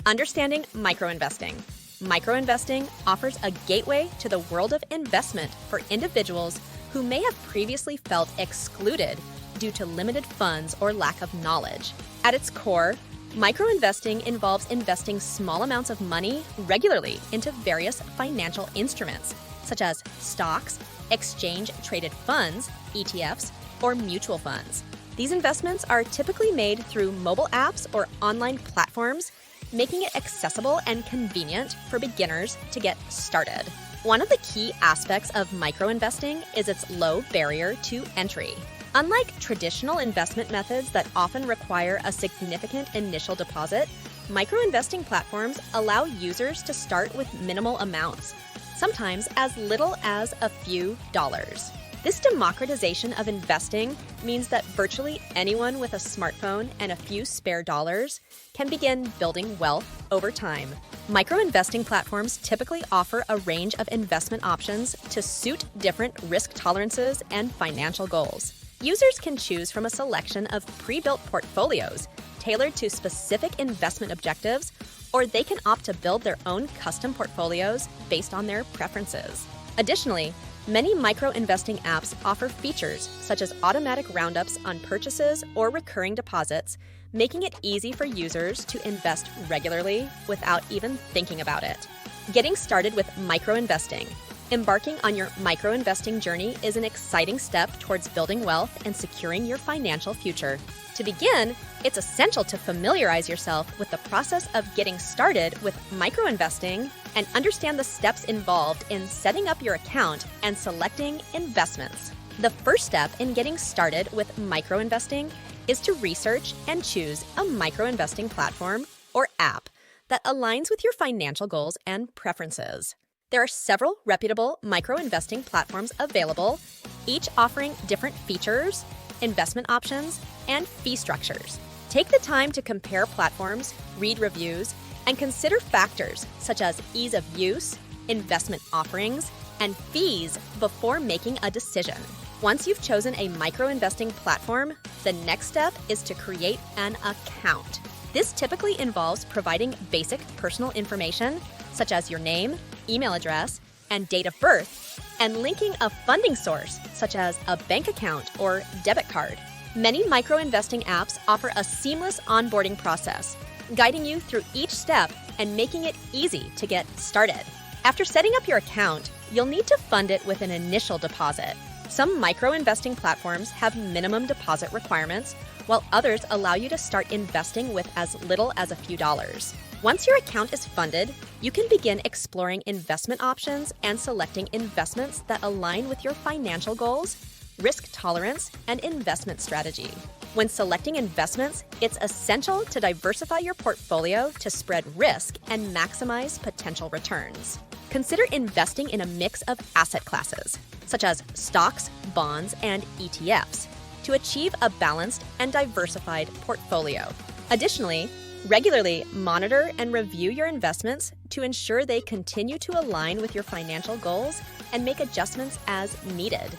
Understanding microinvesting. Microinvesting offers a gateway to the world of investment for individuals who may have previously felt excluded due to limited funds or lack of knowledge. At its core, microinvesting involves investing small amounts of money regularly into various financial instruments, such as stocks, exchange-traded funds, ETFs, or mutual funds. These investments are typically made through mobile apps or online platforms, making it accessible and convenient for beginners to get started. One of the key aspects of microinvesting is its low barrier to entry. Unlike traditional investment methods that often require a significant initial deposit, microinvesting platforms allow users to start with minimal amounts, sometimes as little as a few dollars. This democratization of investing means that virtually anyone with a smartphone and a few spare dollars can begin building wealth over time. Microinvesting platforms typically offer a range of investment options to suit different risk tolerances and financial goals. Users can choose from a selection of pre-built portfolios tailored to specific investment objectives, or they can opt to build their own custom portfolios based on their preferences. Additionally, many micro-investing apps offer features such as automatic roundups on purchases or recurring deposits, making it easy for users to invest regularly without even thinking about it. Getting started with micro-investing. Embarking on your micro-investing journey is an exciting step towards building wealth and securing your financial future. To begin, it's essential to familiarize yourself with the process of getting started with microinvesting and understand the steps involved in setting up your account and selecting investments. The first step in getting started with microinvesting is to research and choose a microinvesting platform or app that aligns with your financial goals and preferences. There are several reputable microinvesting platforms available, each offering different features, investment options, and fee structures. Take the time to compare platforms, read reviews, and consider factors such as ease of use, investment offerings, and fees before making a decision. Once you've chosen a microinvesting platform, the next step is to create an account. This typically involves providing basic personal information such as your name, email address, and date of birth, and linking a funding source such as a bank account or debit card. Many micro-investing apps offer a seamless onboarding process, guiding you through each step and making it easy to get started. After setting up your account, you'll need to fund it with an initial deposit. Some micro-investing platforms have minimum deposit requirements, while others allow you to start investing with as little as a few dollars. Once your account is funded, you can begin exploring investment options and selecting investments that align with your financial goals, risk tolerance, and investment strategy. When selecting investments, it's essential to diversify your portfolio to spread risk and maximize potential returns. Consider investing in a mix of asset classes, such as stocks, bonds, and ETFs, to achieve a balanced and diversified portfolio. Additionally, regularly monitor and review your investments to ensure they continue to align with your financial goals and make adjustments as needed.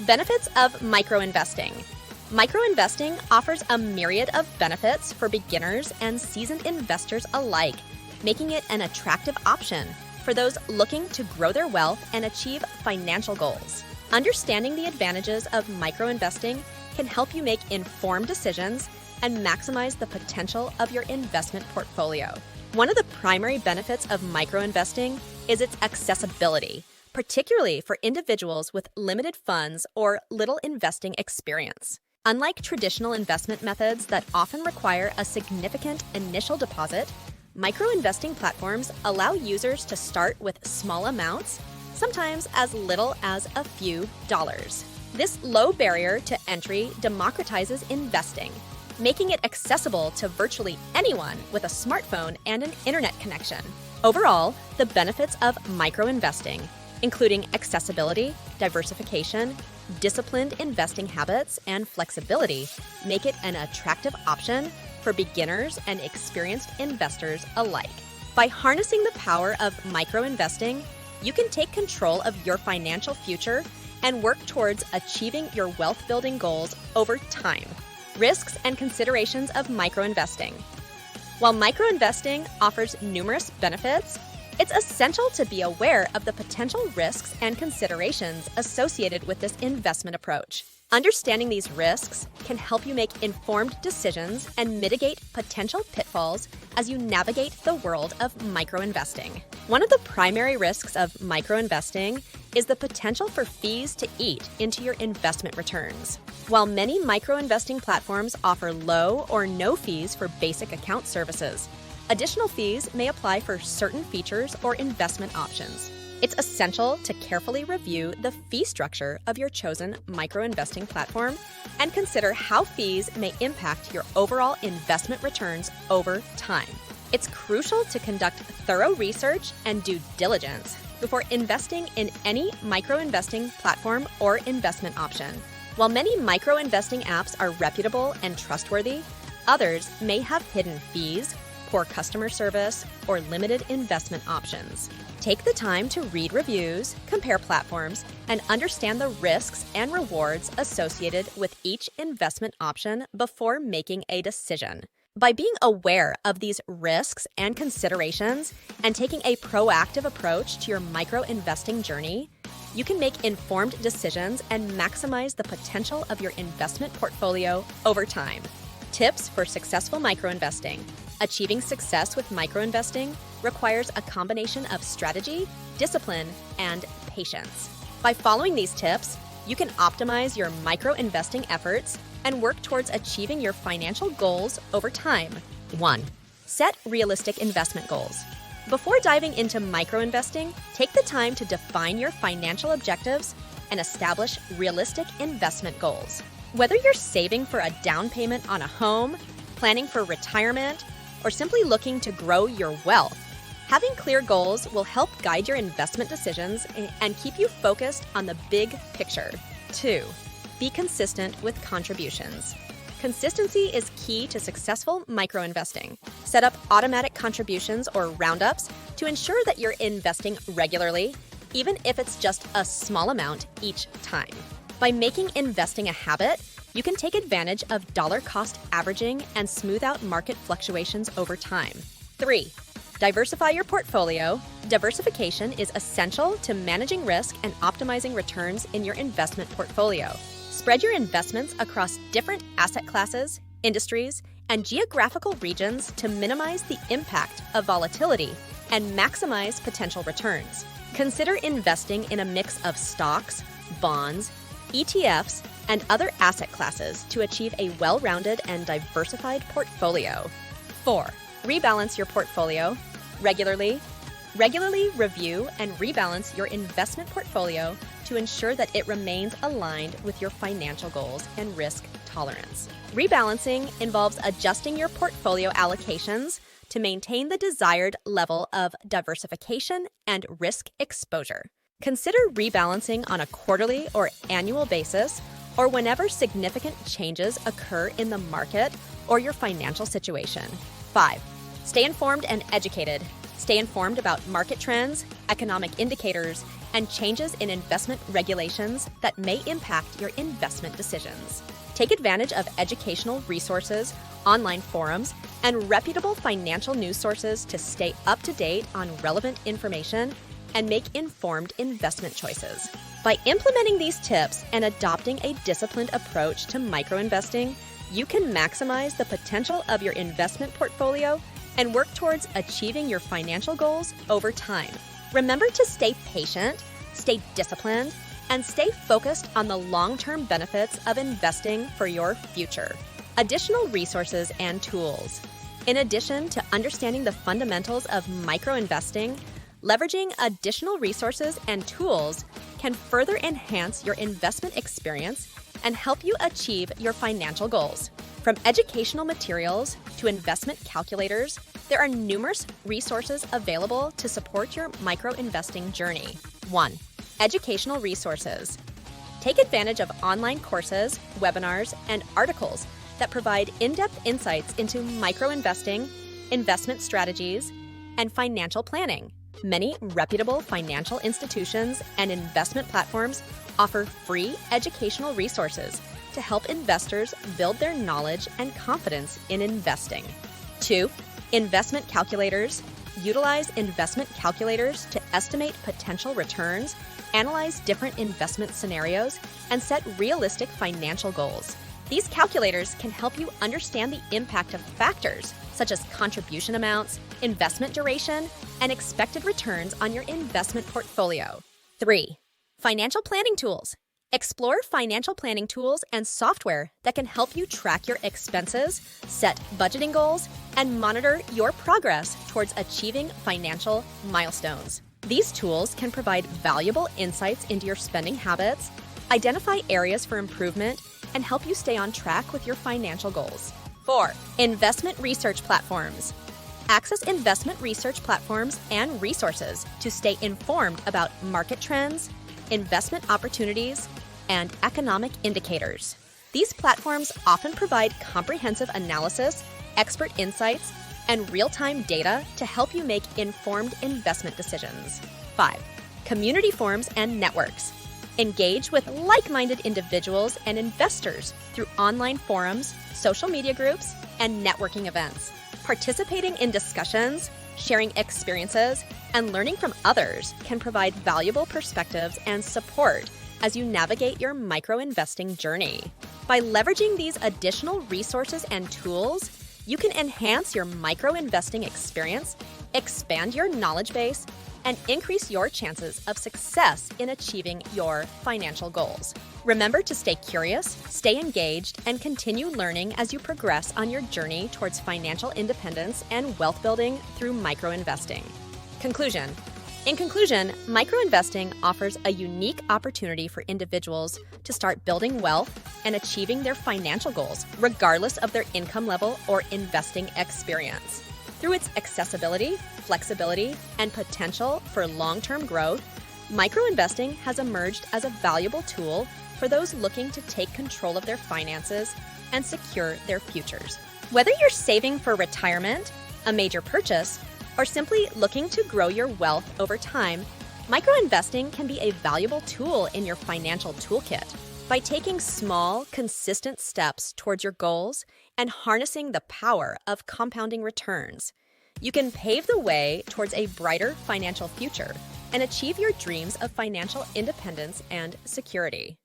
Benefits of microinvesting. Microinvesting offers a myriad of benefits for beginners and seasoned investors alike, making it an attractive option for those looking to grow their wealth and achieve financial goals. Understanding the advantages of microinvesting can help you make informed decisions and maximize the potential of your investment portfolio. One of the primary benefits of microinvesting is its accessibility, particularly for individuals with limited funds or little investing experience. Unlike traditional investment methods that often require a significant initial deposit, microinvesting platforms allow users to start with small amounts, sometimes as little as a few dollars. This low barrier to entry democratizes investing, making it accessible to virtually anyone with a smartphone and an internet connection. Overall, the benefits of microinvesting, including accessibility, diversification, disciplined investing habits, and flexibility, make it an attractive option for beginners and experienced investors alike. By harnessing the power of microinvesting, you can take control of your financial future and work towards achieving your wealth-building goals over time. Risks and considerations of microinvesting. While micro-investing offers numerous benefits, it's essential to be aware of the potential risks and considerations associated with this investment approach. Understanding these risks can help you make informed decisions and mitigate potential pitfalls as you navigate the world of micro-investing. One of the primary risks of micro-investing is the potential for fees to eat into your investment returns. While many micro-investing platforms offer low or no fees for basic account services, additional fees may apply for certain features or investment options. It's essential to carefully review the fee structure of your chosen micro-investing platform and consider how fees may impact your overall investment returns over time. It's crucial to conduct thorough research and due diligence before investing in any micro-investing platform or investment option. While many micro-investing apps are reputable and trustworthy, others may have hidden fees, poor customer service, or limited investment options. Take the time to read reviews, compare platforms, and understand the risks and rewards associated with each investment option before making a decision. By being aware of these risks and considerations and taking a proactive approach to your micro-investing journey, you can make informed decisions and maximize the potential of your investment portfolio over time. Tips for successful micro-investing. Achieving success with micro-investing requires a combination of strategy, discipline, and patience. By following these tips, you can optimize your micro-investing efforts and work towards achieving your financial goals over time. 1. Set realistic investment goals. Before diving into micro-investing, take the time to define your financial objectives and establish realistic investment goals. Whether you're saving for a down payment on a home, planning for retirement, or simply looking to grow your wealth, having clear goals will help guide your investment decisions and keep you focused on the big picture. 2. Be consistent with contributions. Consistency is key to successful micro-investing. Set up automatic contributions or roundups to ensure that you're investing regularly, even if it's just a small amount each time. By making investing a habit, you can take advantage of dollar-cost averaging and smooth out market fluctuations over time. 3. Diversify your portfolio. Diversification is essential to managing risk and optimizing returns in your investment portfolio. Spread your investments across different asset classes, industries, and geographical regions to minimize the impact of volatility and maximize potential returns. Consider investing in a mix of stocks, bonds, ETFs, and other asset classes to achieve a well-rounded and diversified portfolio. 4. Rebalance your portfolio regularly. Regularly review and rebalance your investment portfolio to ensure that it remains aligned with your financial goals and risk tolerance. Rebalancing involves adjusting your portfolio allocations to maintain the desired level of diversification and risk exposure. Consider rebalancing on a quarterly or annual basis, or whenever significant changes occur in the market or your financial situation. 5. Stay informed and educated. Stay informed about market trends, economic indicators, and changes in investment regulations that may impact your investment decisions. Take advantage of educational resources, online forums, and reputable financial news sources to stay up to date on relevant information and make informed investment choices. By implementing these tips and adopting a disciplined approach to micro-investing, you can maximize the potential of your investment portfolio and work towards achieving your financial goals over time. Remember to stay patient, stay disciplined, and stay focused on the long-term benefits of investing for your future. Additional resources and tools. In addition to understanding the fundamentals of micro-investing, leveraging additional resources and tools can further enhance your investment experience and help you achieve your financial goals. From educational materials to investment calculators, there are numerous resources available to support your micro-investing journey. 1. Educational resources. Take advantage of online courses, webinars, and articles that provide in-depth insights into micro-investing, investment strategies, and financial planning. Many reputable financial institutions and investment platforms offer free educational resources to help investors build their knowledge and confidence in investing. 2. Investment calculators. Utilize investment calculators to estimate potential returns, analyze different investment scenarios, and set realistic financial goals. These calculators can help you understand the impact of factors such as contribution amounts, investment duration, and expected returns on your investment portfolio. 3. Financial planning tools. Explore financial planning tools and software that can help you track your expenses, set budgeting goals, and monitor your progress towards achieving financial milestones. These tools can provide valuable insights into your spending habits, identify areas for improvement, and help you stay on track with your financial goals. 4. Investment research platforms. Access investment research platforms and resources to stay informed about market trends, investment opportunities, and economic indicators. These platforms often provide comprehensive analysis, expert insights, and real-time data to help you make informed investment decisions. 5. Community forums and networks. Engage with like-minded individuals and investors through online forums, social media groups, and networking events. Participating in discussions, sharing experiences, and learning from others can provide valuable perspectives and support as you navigate your micro-investing journey. By leveraging these additional resources and tools, you can enhance your micro-investing experience, expand your knowledge base, and increase your chances of success in achieving your financial goals. Remember to stay curious, stay engaged, and continue learning as you progress on your journey towards financial independence and wealth building through micro-investing. Conclusion. In conclusion, micro-investing offers a unique opportunity for individuals to start building wealth and achieving their financial goals, regardless of their income level or investing experience. Through its accessibility, flexibility, and potential for long-term growth, micro-investing has emerged as a valuable tool for those looking to take control of their finances and secure their futures. Whether you're saving for retirement, a major purchase, or simply looking to grow your wealth over time, micro-investing can be a valuable tool in your financial toolkit. By taking small, consistent steps towards your goals and harnessing the power of compounding returns, you can pave the way towards a brighter financial future and achieve your dreams of financial independence and security.